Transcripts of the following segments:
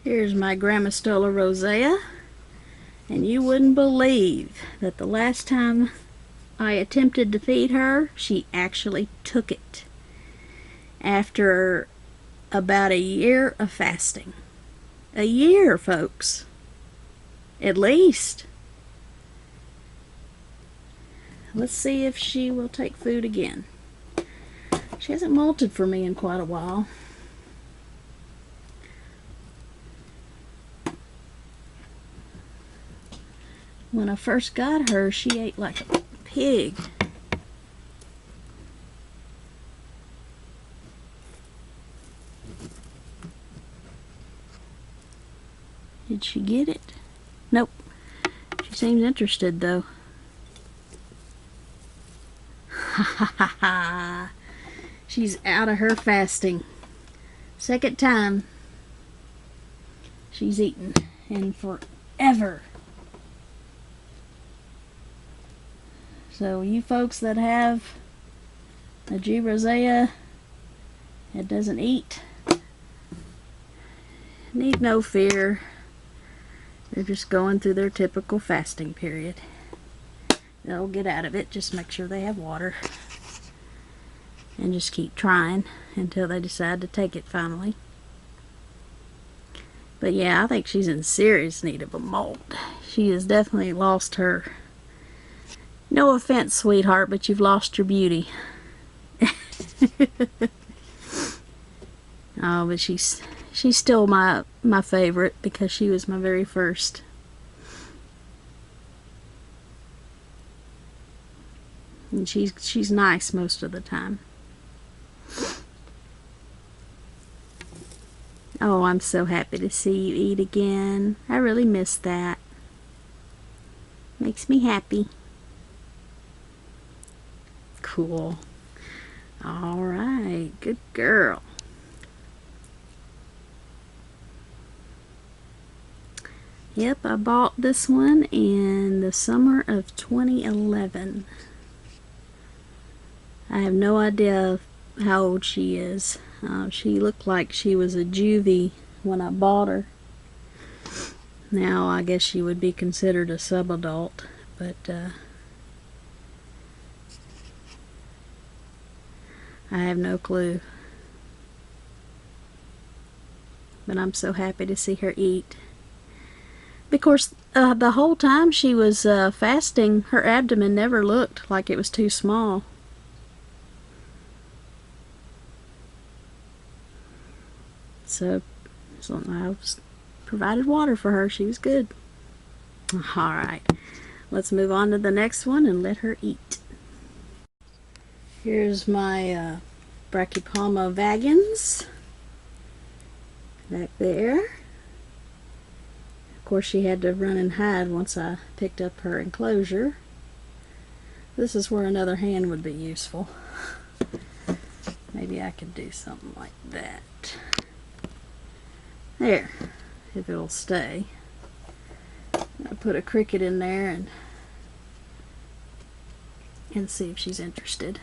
Here's my Grammostola rosea, and you wouldn't believe that the last time I attempted to feed her, she actually took it after about a year of fasting. A year, folks. At least. Let's see if she will take food again. She hasn't molted for me in quite a while. When I first got her, she ate like a pig. Did she get it? Nope. She seems interested though. Ha ha ha ha. She's out of her fasting. Second time she's eaten in forever. So you folks that have a G rosea that doesn't eat, need no fear. They're just going through their typical fasting period. They'll get out of it. Just make sure they have water. And just keep trying until they decide to take it finally. But yeah, I think she's in serious need of a molt. She has definitely lost her. No offense, sweetheart, but you've lost your beauty. Oh, but she's still my favorite because she was my very first. And she's nice most of the time. Oh, I'm so happy to see you eat again. I really miss that. Makes me happy. Cool. Alright, good girl. Yep, I bought this one in the summer of 2011. I have no idea how old she is. She looked like she was a juvie when I bought her. Now I guess she would be considered a subadult, but I have no clue. But I'm so happy to see her eat. Because the whole time she was fasting, her abdomen never looked like it was too small. So I provided water for her. She was good. Alright, let's move on to the next one and let her eat. Here's my Brachypalma vagans back there. Of course, she had to run and hide once I picked up her enclosure. This is where another hand would be useful. Maybe I could do something like that. There, if it'll stay. I'll put a cricket in there and see if she's interested.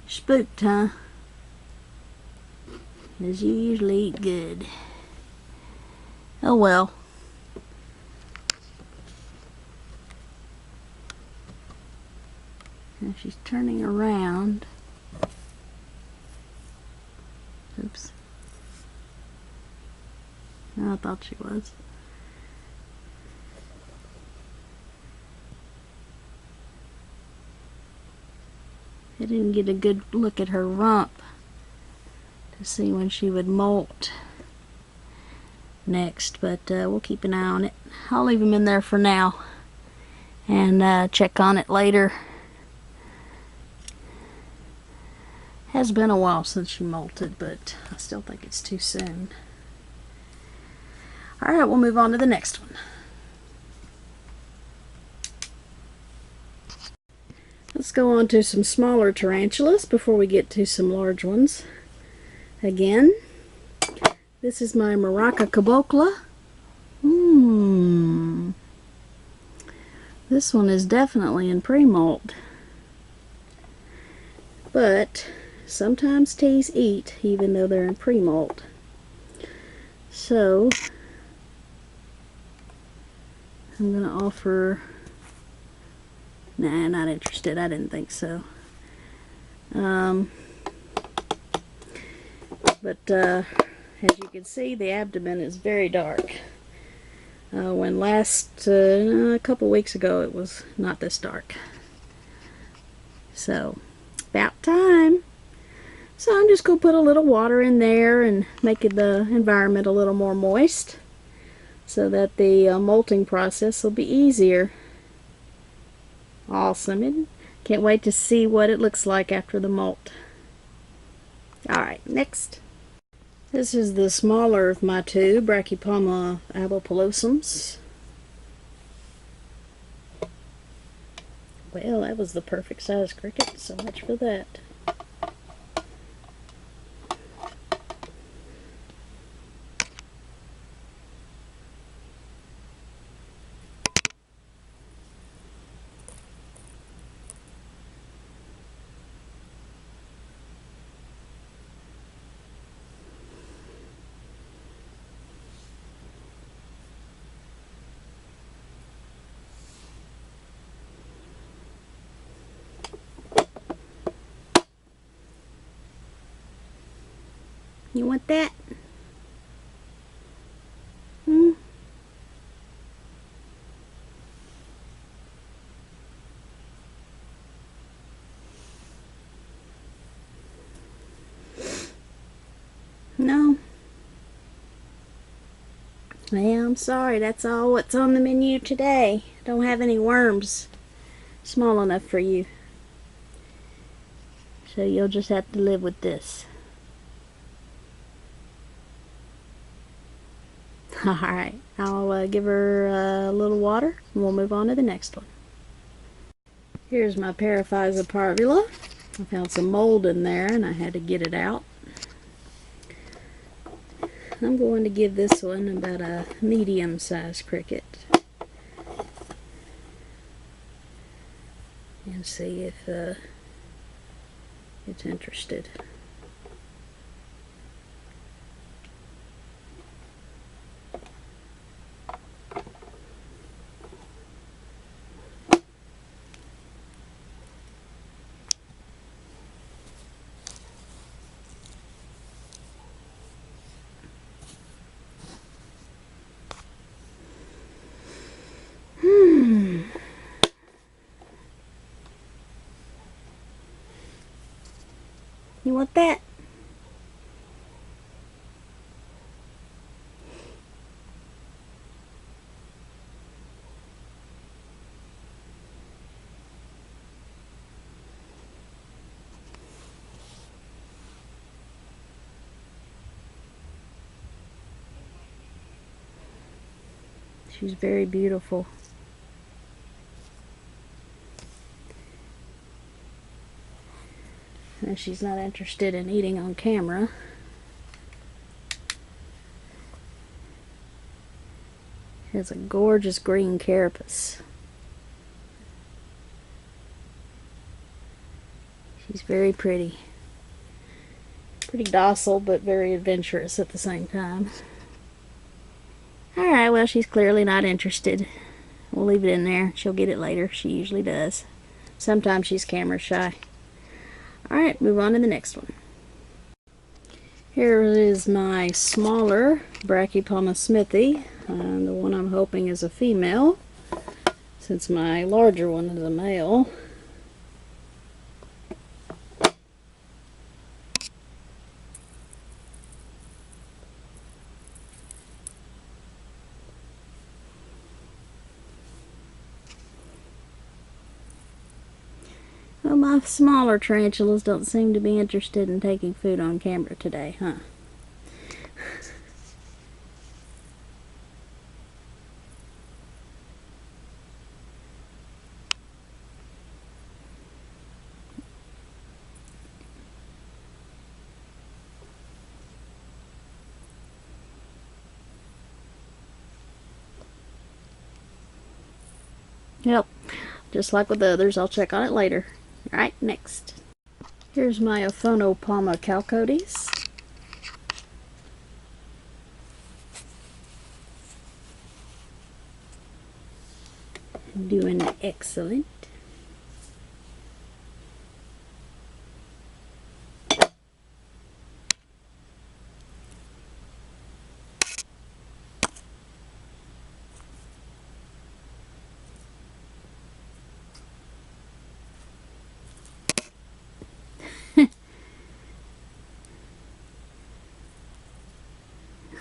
Spooked, huh? 'Cause you usually eat good. Oh well. Now she's turning around. Oops. No, I thought she was. I didn't get a good look at her rump to see when she would molt next, but we'll keep an eye on it. I'll leave them in there for now and check on it later. Has been a while since she molted, but I still think it's too soon. Alright, we'll move on to the next one. Let's go on to some smaller tarantulas before we get to some large ones. Again, this is my Maraca cabocla. This one is definitely in pre-molt. But sometimes teas eat even though they're in pre-molt. So I'm going to offer... Nah, not interested. I didn't think so. But as you can see, the abdomen is very dark. When last, a couple weeks ago, it was not this dark. So, about time. So I'm just going to put a little water in there and make the environment a little more moist so that the molting process will be easier. Awesome. And can't wait to see what it looks like after the molt. Alright, next. This is the smaller of my two, Brachypoma abopilosums. Well, that was the perfect size cricket, so much for that. You want that? No? Well, I'm sorry, that's all what's on the menu today. Don't have any worms small enough for you. So you'll just have to live with this. Alright, I'll give her a little water and we'll move on to the next one. Here's my Paraphysa parvula. I found some mold in there and I had to get it out. I'm going to give this one about a medium-sized cricket and see if it's interested. You want that? She's very beautiful. And she's not interested in eating on camera. She has a gorgeous green carapace. She's very pretty. Pretty docile, but very adventurous at the same time. Alright, well, she's clearly not interested. We'll leave it in there. She'll get it later. She usually does. Sometimes she's camera shy. Alright, move on to the next one. Here is my smaller Brachypoma smithii. The one I'm hoping is a female, since my larger one is a male. Well, my smaller tarantulas don't seem to be interested in taking food on camera today, huh? Yep, just like with the others, I'll check on it later. Alright, next. Here's my Ophonopalma calcodes. Doing excellent.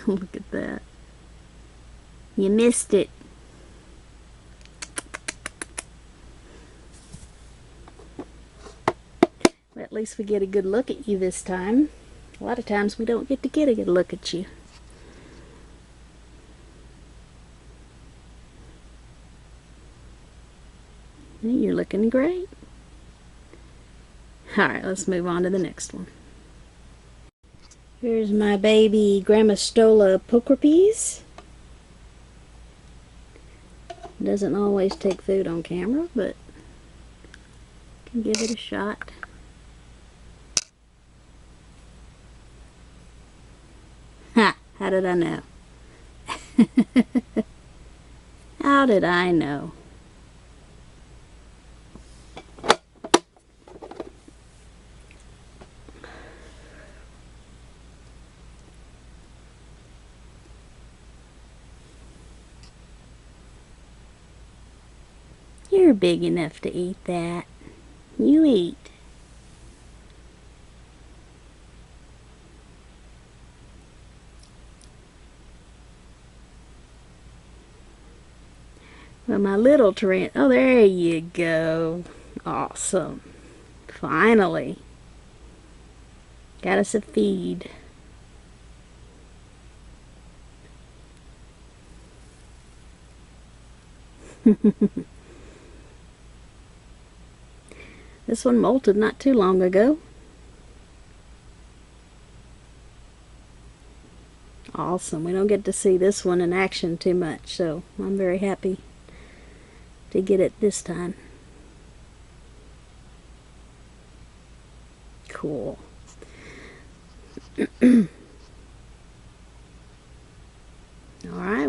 Look at that. You missed it. Well, at least we get a good look at you this time. A lot of times we don't get to get a good look at you. You're looking great. Alright, let's move on to the next one. Here's my baby Grammostola pokerpes. Doesn't always take food on camera, but can give it a shot. Ha! How did I know? How did I know? You're big enough to eat that. You eat. Well, my little tarantula. Oh, there you go. Awesome. Finally. Got us a feed. This one molted not too long ago. Awesome. We don't get to see this one in action too much, so I'm very happy to get it this time. Cool. Alright,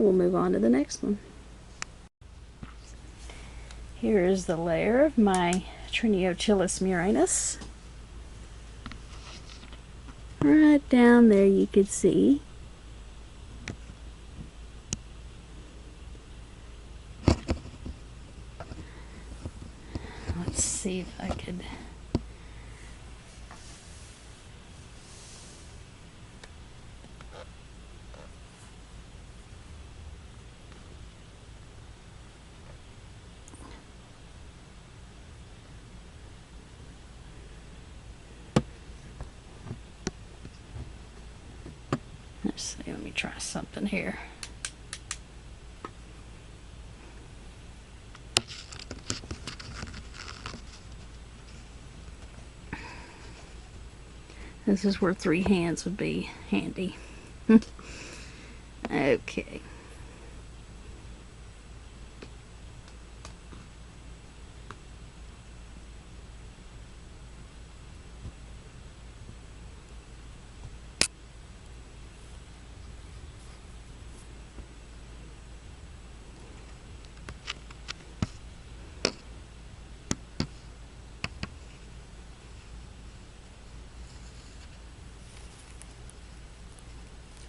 we'll move on to the next one. Here is the layer of my Triniochilus murinus. Right down there you can see. Let's see if I could... Let's see, let me try something here. This is where 3 hands would be handy. Okay.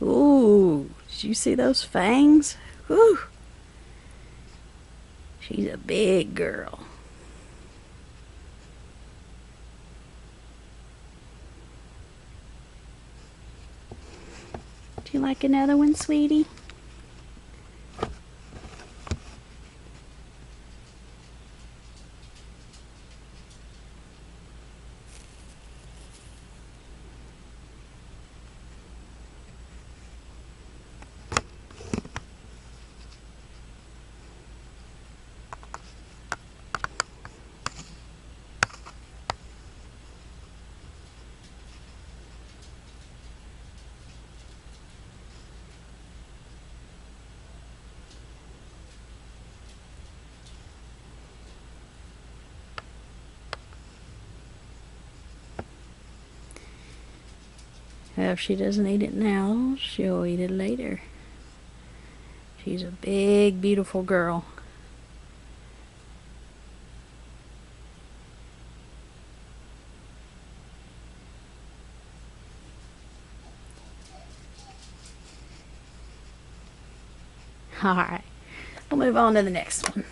Ooh, did you see those fangs? Whew. She's a big girl. Do you like another one, sweetie? If she doesn't eat it now, she'll eat it later. She's a big, beautiful girl. Alright, we'll move on to the next one.